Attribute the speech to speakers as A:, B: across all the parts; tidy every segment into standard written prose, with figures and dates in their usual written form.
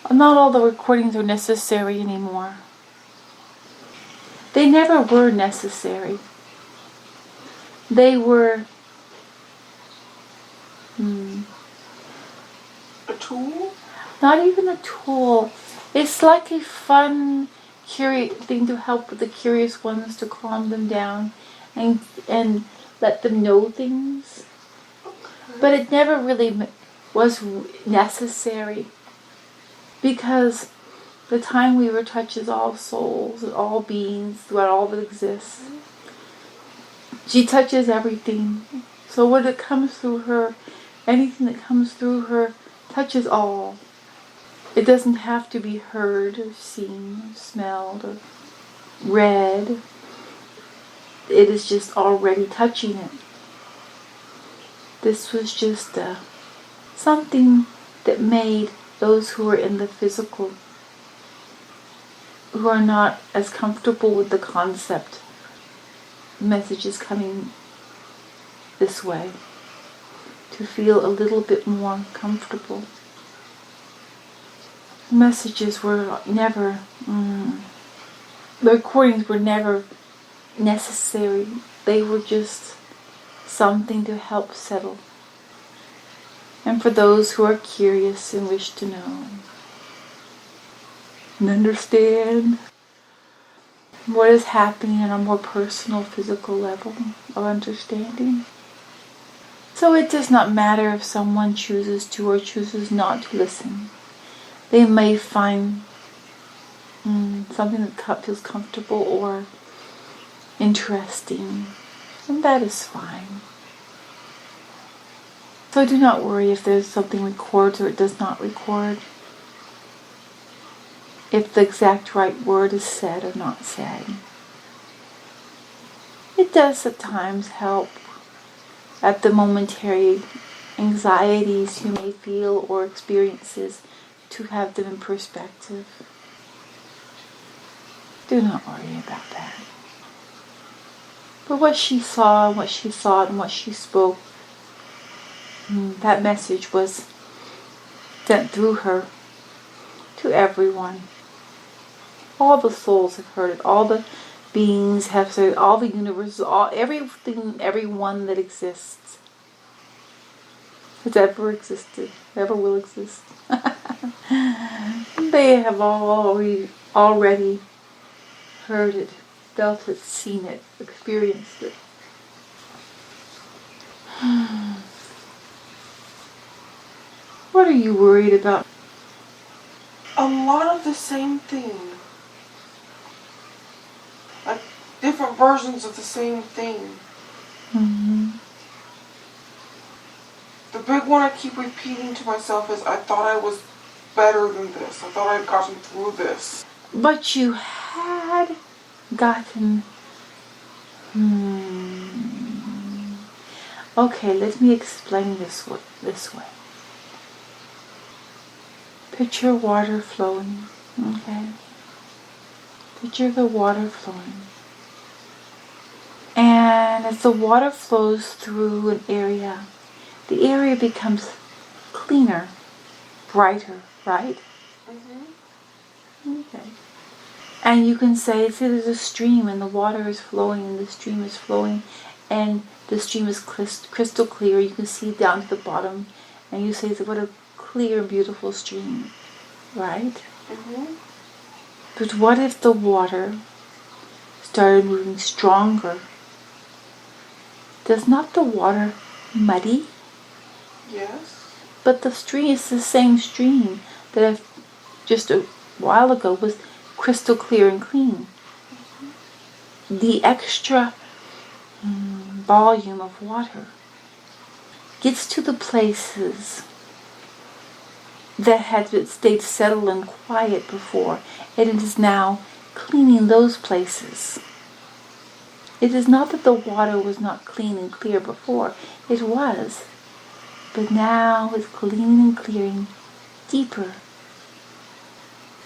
A: Not all the recordings are necessary anymore. They never were necessary. They were
B: a tool?
A: Not even a tool. It's like a fun, curious thing to help with the curious ones, to calm them down and let them know things.
B: Okay.
A: But it never really was necessary, because the time weaver touches all souls, all beings, throughout all that exists. She touches everything. So when it comes through her, anything that comes through her touches all. It doesn't have to be heard or seen or smelled or read. It is just already touching it. This was just something that made those who are in the physical, who are not as comfortable with the concept, messages coming this way, to feel a little bit more comfortable. Messages were never, the recordings were never necessary. They were just something to help settle. And for those who are curious and wish to know and understand what is happening on a more personal, physical level of understanding. So it does not matter if someone chooses to or chooses not to listen. They may find something that feels comfortable or interesting, and that is fine. So do not worry if there's something records or it does not record, if the exact right word is said or not said. It does at times help at the momentary anxieties you may feel or experiences, to have them in perspective. Do not worry about that. But what she saw, what she thought, and what she spoke, that message was sent through her to everyone. All the souls have heard it. All the beings have heard it. All the universes, everything, everyone that exists, has ever existed, ever will exist. They have already heard it, felt it, seen it, experienced it. What are you worried about?
B: A lot of the same thing. Like different versions of the same thing. The big one I keep repeating to myself is, I thought I was better than this. I thought I'd gotten through this.
A: But you had gotten... Okay, let me explain this way. Picture water flowing, okay? Picture the water flowing. And as the water flows through an area, the area becomes cleaner, brighter, right? Okay. And you can say, see, there's a stream and the water is flowing and the stream is flowing and the stream is crystal clear. You can see down to the bottom and you say, what a clear, beautiful stream, right? But what if the water started moving stronger? Does not the water muddy?
B: Yes.
A: But the stream is the same stream that just a while ago was crystal clear and clean. The extra volume of water gets to the places that had stayed settled and quiet before, and it is now cleaning those places. It is not that the water was not clean and clear before. It was. But now it's cleaning and clearing deeper.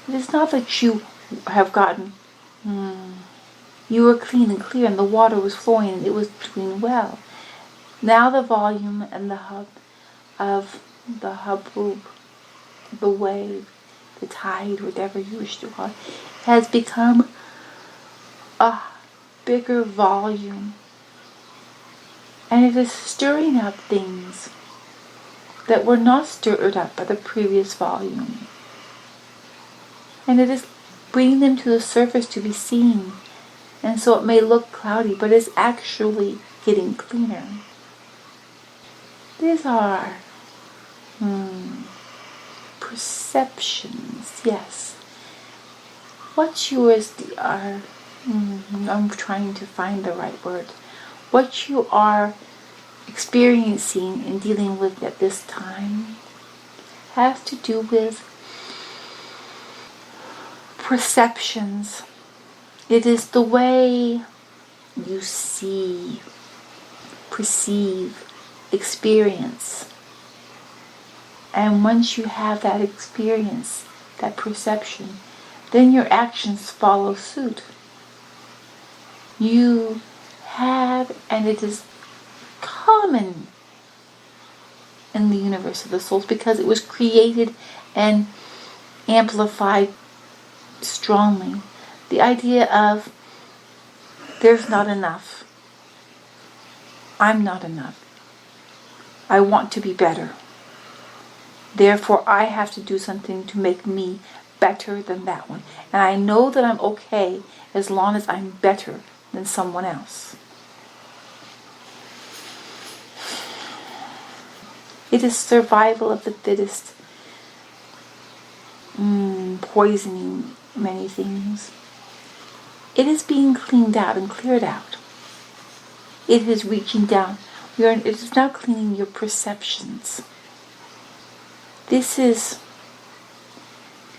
A: It is not that you have gotten, you were clean and clear and the water was flowing and it was doing well. Now the volume and the hub of the wave the tide, whatever you wish to call it, has become a bigger volume. And it is stirring up things that were not stirred up by the previous volume. And it is bringing them to the surface to be seen. And so it may look cloudy, but it's actually getting cleaner. These are perceptions, yes. What yours are, I'm trying to find the right word. What you are experiencing and dealing with at this time has to do with perceptions. It is the way you see, perceive, experience. And once you have that experience, that perception, then your actions follow suit. You have, and it is common in the universe of the souls because it was created and amplified strongly. The idea of there's not enough. I'm not enough. I want to be better. Therefore, I have to do something to make me better than that one. And I know that I'm okay as long as I'm better than someone else. It is survival of the fittest, poisoning many things. It is being cleaned out and cleared out. It is reaching down. It is now cleaning your perceptions. This is,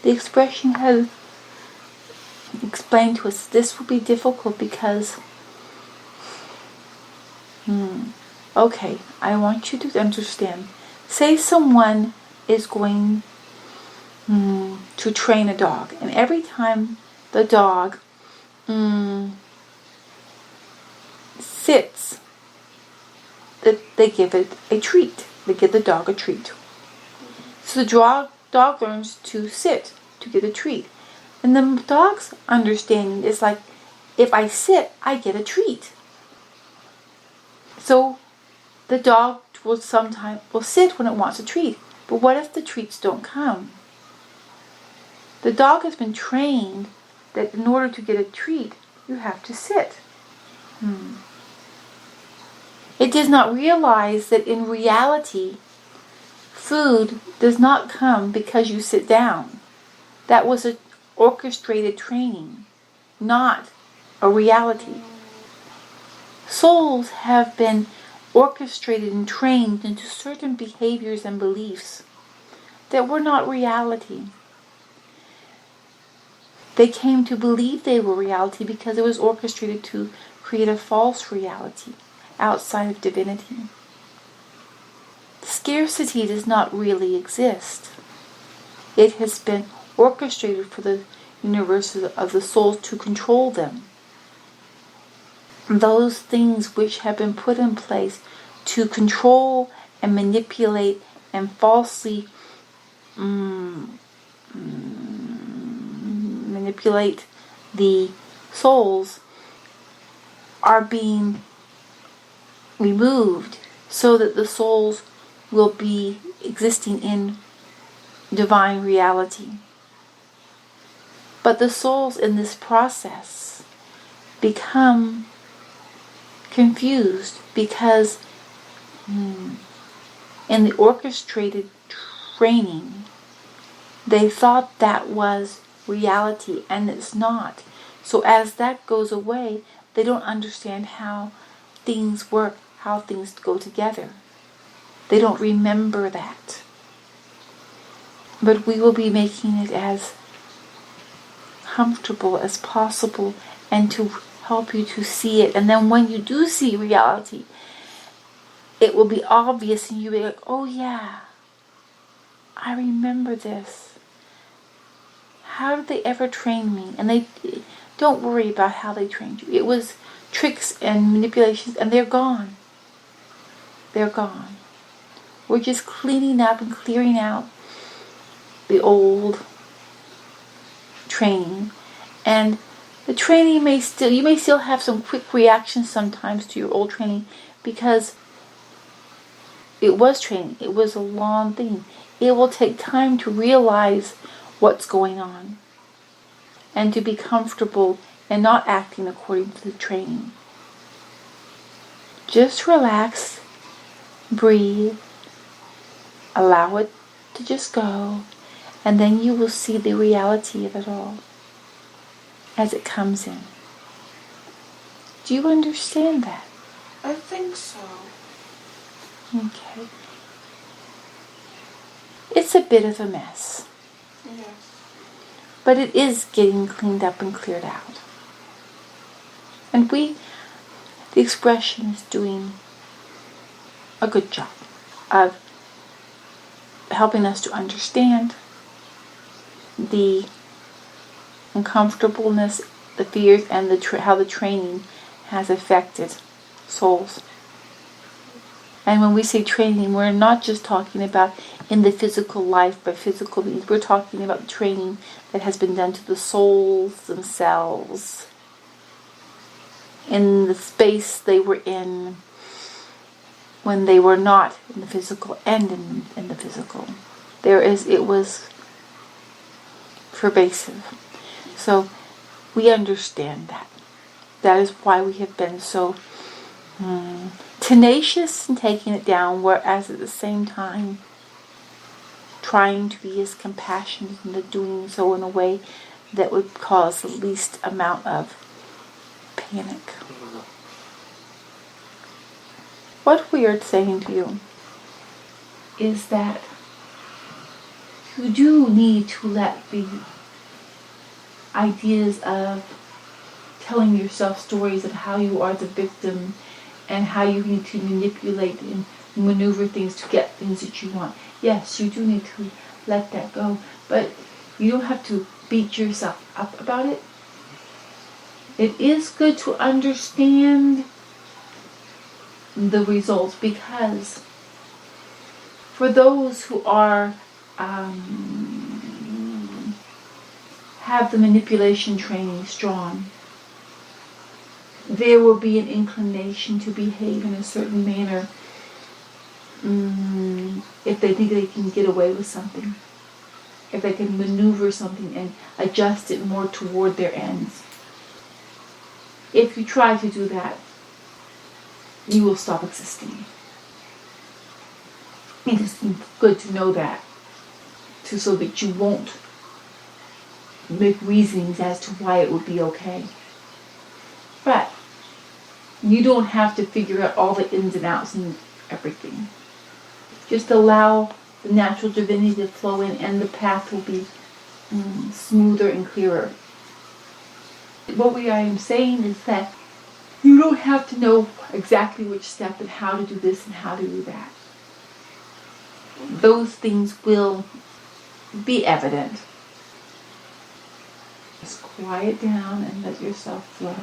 A: the expression has explained to us, this will be difficult because, okay, I want you to understand. Say someone is going to train a dog, and every time the dog sits, they give it a treat. They give the dog a treat. So the dog learns to sit to get a treat. And the dog's understanding is like, if I sit, I get a treat. So the dog will sit when it wants a treat. But what if the treats don't come? The dog has been trained that in order to get a treat, you have to sit. It does not realize that in reality, food does not come because you sit down. That was an orchestrated training, not a reality. Souls have been orchestrated and trained into certain behaviors and beliefs that were not reality. They came to believe they were reality because it was orchestrated to create a false reality outside of divinity. Scarcity does not really exist. It has been orchestrated for the universe of the souls to control them. Those things which have been put in place to control and manipulate and falsely manipulate the souls are being removed so that the souls will be existing in divine reality. But the souls in this process become confused because in the orchestrated training they thought that was reality, and it's not. So as that goes away, they don't understand how things work, how things go together. They don't remember that. But we will be making it as comfortable as possible and to help you to see it. And then when you do see reality, it will be obvious and you'll be like, oh yeah, I remember this. How did they ever train me? And they don't worry about how they trained you. It was tricks and manipulations, and they're gone. They're gone. We're just cleaning up and clearing out the old training. And the training you may still have some quick reactions sometimes to your old training, because it was training. It was a long thing. It will take time to realize what's going on and to be comfortable and not acting according to the training. Just relax, breathe, allow it to just go, and then you will see the reality of it all as it comes in. Do you understand that?
B: I think so.
A: Okay. It's a bit of a mess,
B: Yes.
A: but it is getting cleaned up and cleared out. And the expression is doing a good job of helping us to understand the uncomfortableness, the fears, and how the training has affected souls. And when we say training, we're not just talking about in the physical life by physical means. We're talking about the training that has been done to the souls themselves, in the space they were in when they were not in the physical and in the physical. It was pervasive. So we understand that. That is why we have been so tenacious in taking it down, whereas at the same time trying to be as compassionate and doing so in a way that would cause the least amount of panic. What we are saying to you is that you do need to let the ideas of telling yourself stories of how you are the victim and how you need to manipulate and maneuver things to get things that you want. Yes, you do need to let that go, but you don't have to beat yourself up about it. It is good to understand the results, because for those who are have the manipulation training strong, there will be an inclination to behave in a certain manner if they think they can get away with something, if they can maneuver something and adjust it more toward their ends. If you try to do that, you will stop existing. It is good to know that, so that you won't make reasonings as to why it would be okay. But you don't have to figure out all the ins and outs and everything. Just allow the natural divinity to flow in, and the path will be smoother and clearer. What I am saying is that you don't have to know exactly which step and how to do this and how to do that. Those things will be evident. Just quiet down and let yourself flow.